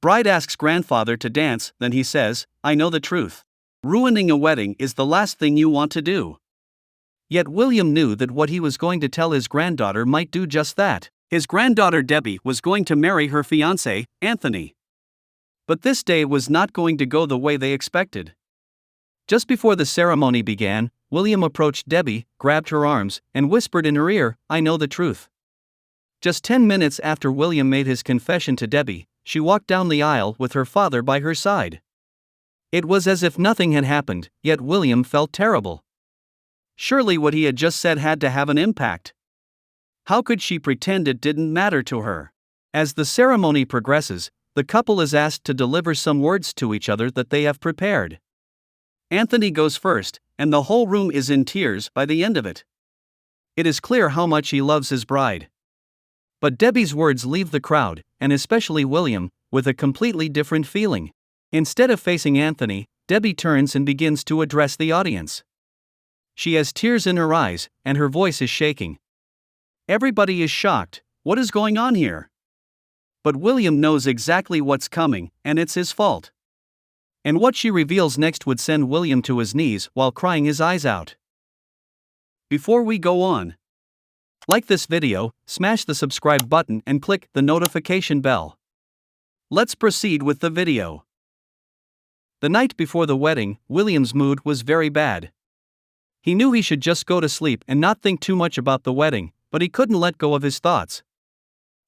Bride asks grandfather to dance, then he says, "I know the truth. Ruining a wedding is the last thing you want to do." Yet William knew that what he was going to tell his granddaughter might do just that. His granddaughter Debbie was going to marry her fiancé, Anthony. But this day was not going to go the way they expected. Just before the ceremony began, William approached Debbie, grabbed her arms, and whispered in her ear, "I know the truth." Just 10 minutes after William made his confession to Debbie, she walked down the aisle with her father by her side. It was as if nothing had happened, yet William felt terrible. Surely what he had just said had to have an impact. How could she pretend it didn't matter to her? As the ceremony progresses, the couple is asked to deliver some words to each other that they have prepared. Anthony goes first, and the whole room is in tears by the end of it. It is clear how much he loves his bride. But Debbie's words leave the crowd, and especially William, with a completely different feeling. Instead of facing Anthony, Debbie turns and begins to address the audience. She has tears in her eyes, and her voice is shaking. Everybody is shocked. What is going on here? But William knows exactly what's coming, and it's his fault. And what she reveals next would send William to his knees while crying his eyes out. Before we go on, like this video, smash the subscribe button and click the notification bell. Let's proceed with the video. The night before the wedding, William's mood was very bad. He knew he should just go to sleep and not think too much about the wedding, but he couldn't let go of his thoughts.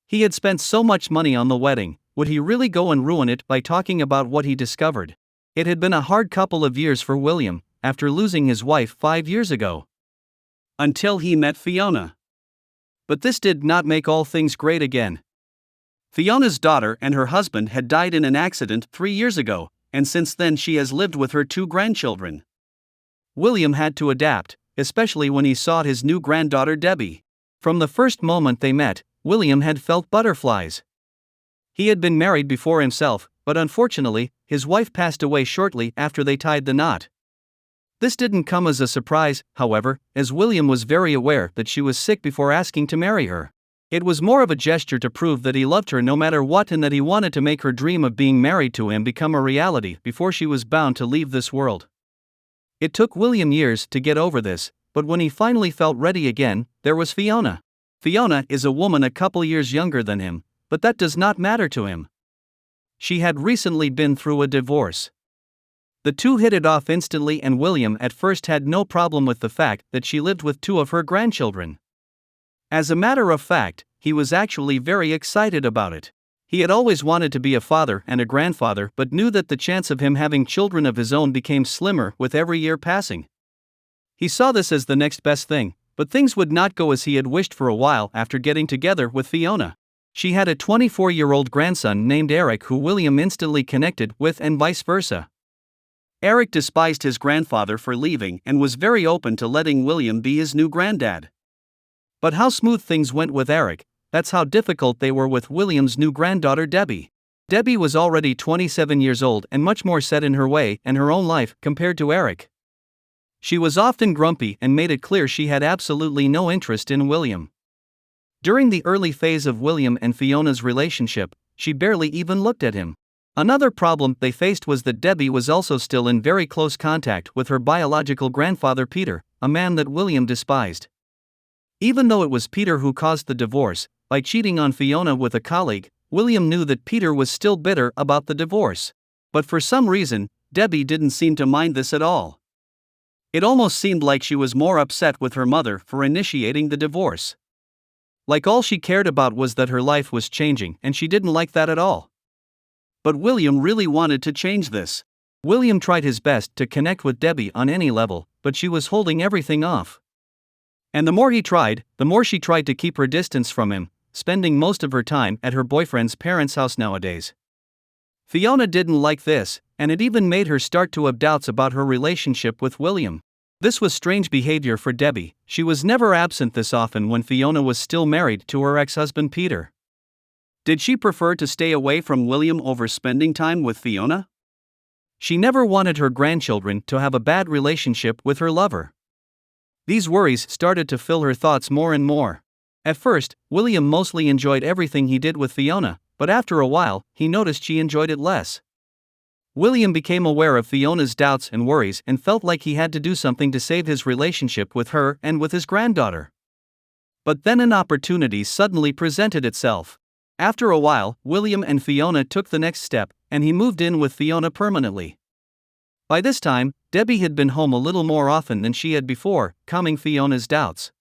He had spent so much money on the wedding, would he really go and ruin it by talking about what he discovered? It had been a hard couple of years for William, after losing his wife 5 years ago. Until he met Fiona. But this did not make all things great again. Fiona's daughter and her husband had died in an accident 3 years ago, and since then she has lived with her 2 grandchildren. William had to adapt, especially when he saw his new granddaughter Debbie. From the first moment they met, William had felt butterflies. He had been married before himself, but unfortunately, his wife passed away shortly after they tied the knot. This didn't come as a surprise, however, as William was very aware that she was sick before asking to marry her. It was more of a gesture to prove that he loved her no matter what and that he wanted to make her dream of being married to him become a reality before she was bound to leave this world. It took William years to get over this, but when he finally felt ready again, there was Fiona. Fiona is a woman a couple years younger than him, but that does not matter to him. She had recently been through a divorce. The two hit it off instantly, and William at first had no problem with the fact that she lived with 2 of her grandchildren. As a matter of fact, he was actually very excited about it. He had always wanted to be a father and a grandfather, but knew that the chance of him having children of his own became slimmer with every year passing. He saw this as the next best thing, but things would not go as he had wished for a while after getting together with Fiona. She had a 24-year-old grandson named Eric who William instantly connected with, and vice versa. Eric despised his grandfather for leaving and was very open to letting William be his new granddad. But how smooth things went with Eric, that's how difficult they were with William's new granddaughter Debbie. Debbie was already 27 years old and much more set in her way and her own life compared to Eric. She was often grumpy and made it clear she had absolutely no interest in William. During the early phase of William and Fiona's relationship, she barely even looked at him. Another problem they faced was that Debbie was also still in very close contact with her biological grandfather Peter, a man that William despised. Even though it was Peter who caused the divorce, by cheating on Fiona with a colleague, William knew that Peter was still bitter about the divorce. But for some reason, Debbie didn't seem to mind this at all. It almost seemed like she was more upset with her mother for initiating the divorce. Like all she cared about was that her life was changing, and she didn't like that at all. But William really wanted to change this. William tried his best to connect with Debbie on any level, but she was holding everything off. And the more he tried, the more she tried to keep her distance from him, spending most of her time at her boyfriend's parents' house nowadays. Fiona didn't like this, and it even made her start to have doubts about her relationship with William. This was strange behavior for Debbie. She was never absent this often when Fiona was still married to her ex-husband Peter. Did she prefer to stay away from William over spending time with Fiona? She never wanted her grandchildren to have a bad relationship with her lover. These worries started to fill her thoughts more and more. At first, William mostly enjoyed everything he did with Fiona, but after a while, he noticed she enjoyed it less. William became aware of Fiona's doubts and worries and felt like he had to do something to save his relationship with her and with his granddaughter. But then an opportunity suddenly presented itself. After a while, William and Fiona took the next step, and he moved in with Fiona permanently. By this time, Debbie had been home a little more often than she had before, calming Fiona's doubts.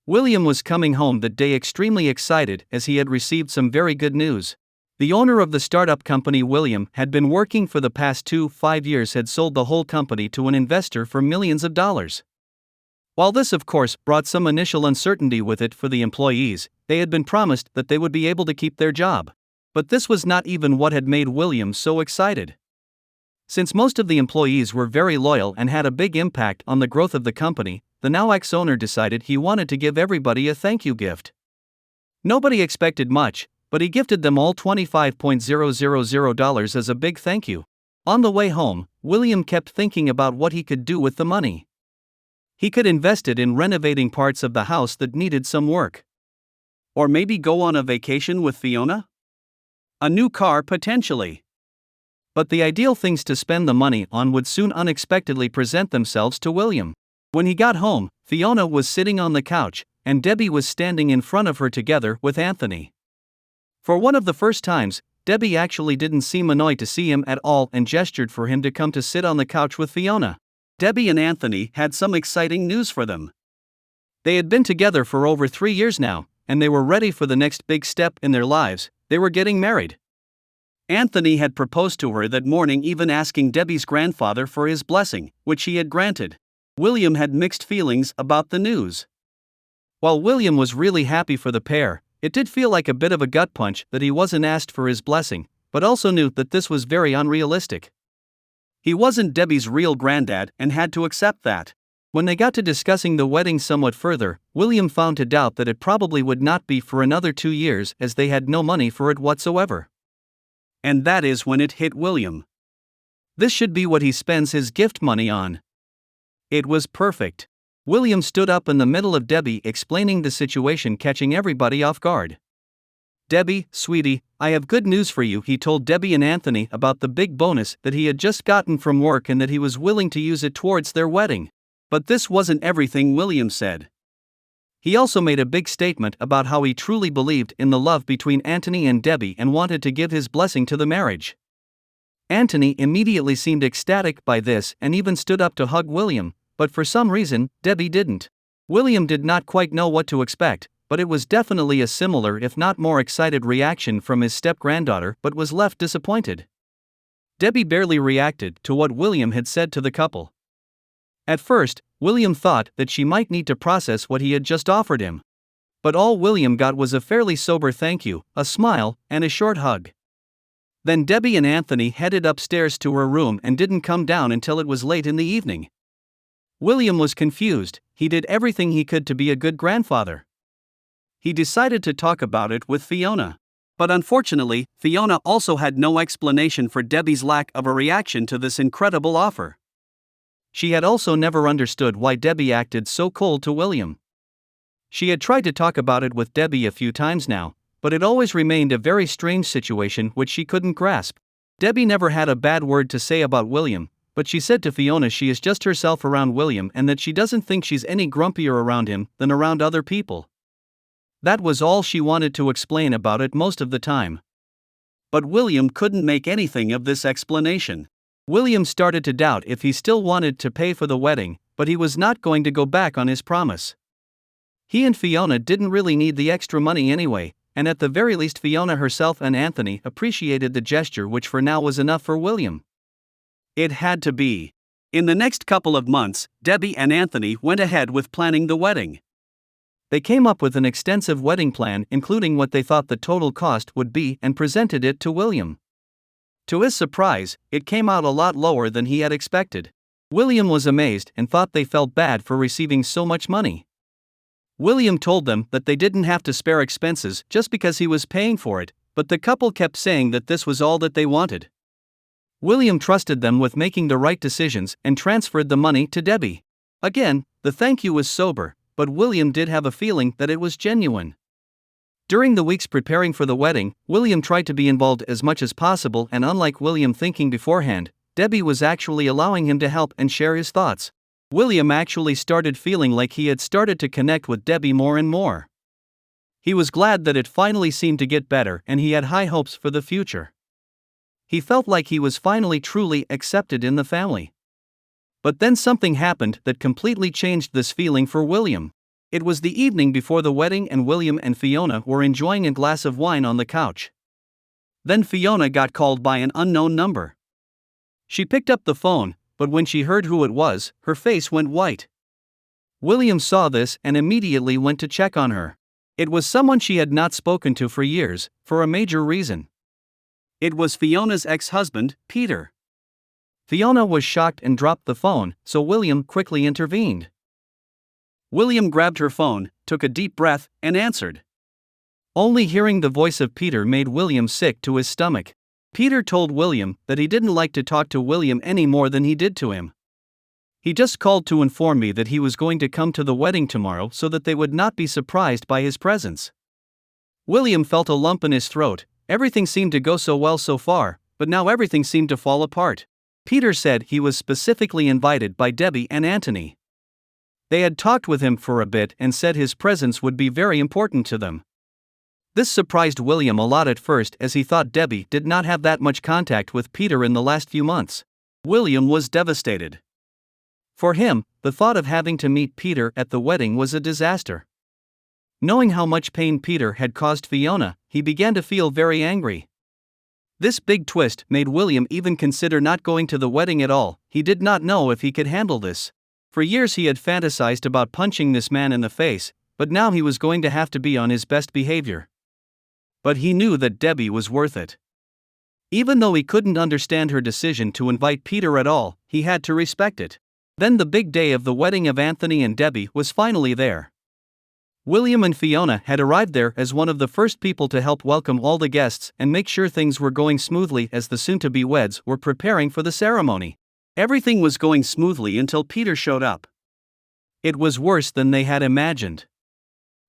William was coming home that day extremely excited as he had received some very good news. The owner of the startup company William had been working for the past 5 years had sold the whole company to an investor for millions of dollars. While this of course brought some initial uncertainty with it for the employees, they had been promised that they would be able to keep their job. But this was not even what had made William so excited. Since most of the employees were very loyal and had a big impact on the growth of the company, the now ex-owner decided he wanted to give everybody a thank you gift. Nobody expected much, but he gifted them all $25,000 as a big thank you. On the way home, William kept thinking about what he could do with the money. He could invest it in renovating parts of the house that needed some work. Or maybe go on a vacation with Fiona? A new car potentially. But the ideal things to spend the money on would soon unexpectedly present themselves to William. When he got home, Fiona was sitting on the couch, and Debbie was standing in front of her together with Anthony. For one of the first times, Debbie actually didn't seem annoyed to see him at all and gestured for him to come to sit on the couch with Fiona. Debbie and Anthony had some exciting news for them. They had been together for over 3 years now, and they were ready for the next big step in their lives. They were getting married. Anthony had proposed to her that morning, even asking Debbie's grandfather for his blessing, which he had granted. William had mixed feelings about the news. While William was really happy for the pair, it did feel like a bit of a gut punch that he wasn't asked for his blessing, but also knew that this was very unrealistic. He wasn't Debbie's real granddad and had to accept that. When they got to discussing the wedding somewhat further, William found to doubt that it probably would not be for another 2 years as they had no money for it whatsoever. And that is when it hit William. This should be what he spends his gift money on. It was perfect. William stood up in the middle of Debbie explaining the situation, catching everybody off guard. "Debbie, sweetie, I have good news for you," he told Debbie and Anthony about the big bonus that he had just gotten from work and that he was willing to use it towards their wedding. But this wasn't everything William said. He also made a big statement about how he truly believed in the love between Anthony and Debbie and wanted to give his blessing to the marriage. Anthony immediately seemed ecstatic by this and even stood up to hug William, but for some reason, Debbie didn't. William did not quite know what to expect, but it was definitely a similar if not more excited reaction from his step-granddaughter, but was left disappointed. Debbie barely reacted to what William had said to the couple. At first, William thought that she might need to process what he had just offered him. But all William got was a fairly sober thank you, a smile, and a short hug. Then Debbie and Anthony headed upstairs to her room and didn't come down until it was late in the evening. William was confused. He did everything he could to be a good grandfather. He decided to talk about it with Fiona. But unfortunately, Fiona also had no explanation for Debbie's lack of a reaction to this incredible offer. She had also never understood why Debbie acted so cold to William. She had tried to talk about it with Debbie a few times now, but it always remained a very strange situation which she couldn't grasp. Debbie never had a bad word to say about William, but she said to Fiona she is just herself around William and that she doesn't think she's any grumpier around him than around other people. That was all she wanted to explain about it most of the time. But William couldn't make anything of this explanation. William started to doubt if he still wanted to pay for the wedding, but he was not going to go back on his promise. He and Fiona didn't really need the extra money anyway, and at the very least Fiona herself and Anthony appreciated the gesture, which for now was enough for William. It had to be. In the next couple of months, Debbie and Anthony went ahead with planning the wedding. They came up with an extensive wedding plan including what they thought the total cost would be and presented it to William. To his surprise, it came out a lot lower than he had expected. William was amazed and thought they felt bad for receiving so much money. William told them that they didn't have to spare expenses just because he was paying for it, but the couple kept saying that this was all that they wanted. William trusted them with making the right decisions and transferred the money to Debbie. Again, the thank you was sober, but William did have a feeling that it was genuine. During the weeks preparing for the wedding, William tried to be involved as much as possible, and unlike William thinking beforehand, Debbie was actually allowing him to help and share his thoughts. William actually started feeling like he had started to connect with Debbie more and more. He was glad that it finally seemed to get better, and he had high hopes for the future. He felt like he was finally truly accepted in the family. But then something happened that completely changed this feeling for William. It was the evening before the wedding, and William and Fiona were enjoying a glass of wine on the couch. Then Fiona got called by an unknown number. She picked up the phone, but when she heard who it was, her face went white. William saw this and immediately went to check on her. It was someone she had not spoken to for years, for a major reason. It was Fiona's ex-husband, Peter. Fiona was shocked and dropped the phone, so William quickly intervened. William grabbed her phone, took a deep breath, and answered. Only hearing the voice of Peter made William sick to his stomach. Peter told William that he didn't like to talk to William any more than he did to him. He just called to inform me that he was going to come to the wedding tomorrow so that they would not be surprised by his presence. William felt a lump in his throat. Everything seemed to go so well so far, but now everything seemed to fall apart. Peter said he was specifically invited by Debbie and Anthony. They had talked with him for a bit and said his presence would be very important to them. This surprised William a lot at first, as he thought Debbie did not have that much contact with Peter in the last few months. William was devastated. For him, the thought of having to meet Peter at the wedding was a disaster. Knowing how much pain Peter had caused Fiona, he began to feel very angry. This big twist made William even consider not going to the wedding at all. He did not know if he could handle this. For years he had fantasized about punching this man in the face, but now he was going to have to be on his best behavior. But he knew that Debbie was worth it. Even though he couldn't understand her decision to invite Peter at all, he had to respect it. Then the big day of the wedding of Anthony and Debbie was finally there. William and Fiona had arrived there as one of the first people to help welcome all the guests and make sure things were going smoothly as the soon-to-be weds were preparing for the ceremony. Everything was going smoothly until Peter showed up. It was worse than they had imagined.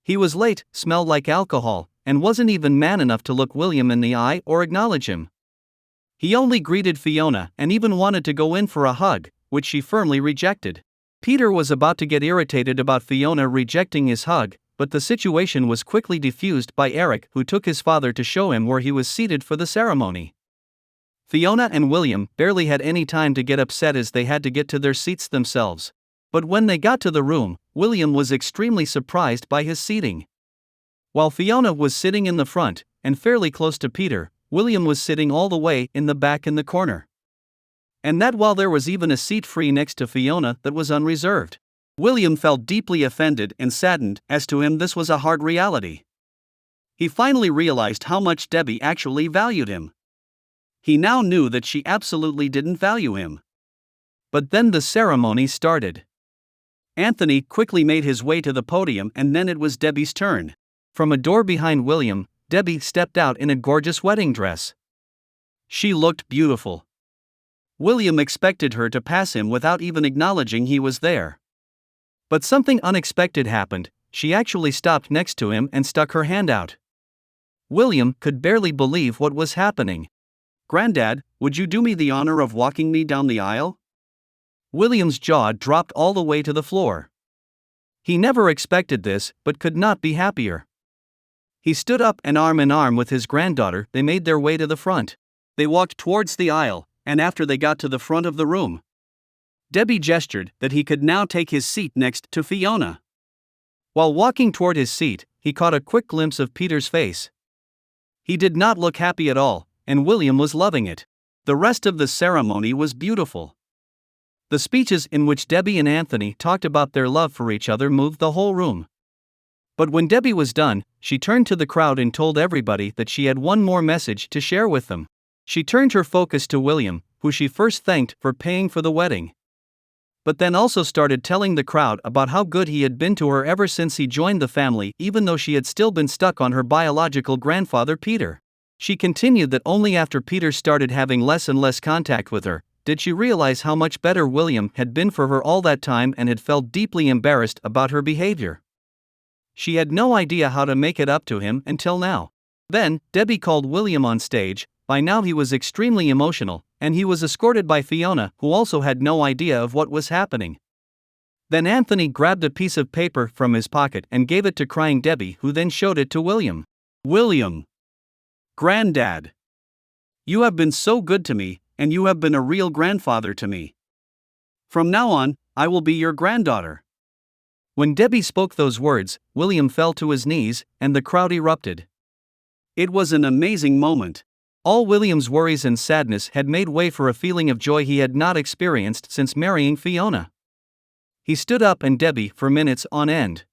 He was late, smelled like alcohol, and wasn't even man enough to look William in the eye or acknowledge him. He only greeted Fiona and even wanted to go in for a hug, which she firmly rejected. Peter was about to get irritated about Fiona rejecting his hug, but the situation was quickly diffused by Eric, who took his father to show him where he was seated for the ceremony. Fiona and William barely had any time to get upset as they had to get to their seats themselves. But when they got to the room, William was extremely surprised by his seating. While Fiona was sitting in the front, and fairly close to Peter, William was sitting all the way in the back in the corner. And that while there was even a seat free next to Fiona that was unreserved. William felt deeply offended and saddened, as to him this was a hard reality. He finally realized how much Debbie actually valued him. He now knew that she absolutely didn't value him. But then the ceremony started. Anthony quickly made his way to the podium, and then it was Debbie's turn. From a door behind William, Debbie stepped out in a gorgeous wedding dress. She looked beautiful. William expected her to pass him without even acknowledging he was there. But something unexpected happened. She actually stopped next to him and stuck her hand out. William could barely believe what was happening. "Granddad, would you do me the honor of walking me down the aisle?" William's jaw dropped all the way to the floor. He never expected this, but could not be happier. He stood up and arm in arm with his granddaughter, they made their way to the front. They walked towards the aisle, and after they got to the front of the room, Debbie gestured that he could now take his seat next to Fiona. While walking toward his seat, he caught a quick glimpse of Peter's face. He did not look happy at all, and William was loving it. The rest of the ceremony was beautiful. The speeches in which Debbie and Anthony talked about their love for each other moved the whole room. But when Debbie was done, she turned to the crowd and told everybody that she had one more message to share with them. She turned her focus to William, who she first thanked for paying for the wedding. But then also started telling the crowd about how good he had been to her ever since he joined the family, even though she had still been stuck on her biological grandfather Peter. She continued that only after Peter started having less and less contact with her, did she realize how much better William had been for her all that time, and had felt deeply embarrassed about her behavior. She had no idea how to make it up to him until now. Then, Debbie called William on stage. By now he was extremely emotional, and he was escorted by Fiona, who also had no idea of what was happening. Then Anthony grabbed a piece of paper from his pocket and gave it to crying Debbie, who then showed it to William. William. Granddad. You have been so good to me, and you have been a real grandfather to me. From now on, I will be your granddaughter. When Debbie spoke those words, William fell to his knees, and the crowd erupted. It was an amazing moment. All William's worries and sadness had made way for a feeling of joy he had not experienced since marrying Fiona. He stood up and Debbie for minutes on end.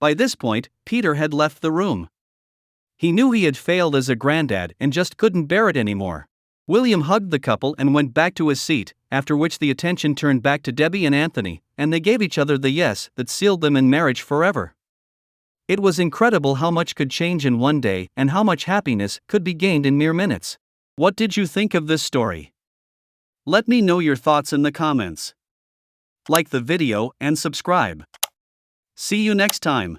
By this point, Peter had left the room. He knew he had failed as a granddad and just couldn't bear it anymore. William hugged the couple and went back to his seat, after which the attention turned back to Debbie and Anthony, and they gave each other the yes that sealed them in marriage forever. It was incredible how much could change in one day and how much happiness could be gained in mere minutes. What did you think of this story? Let me know your thoughts in the comments. Like the video and subscribe. See you next time.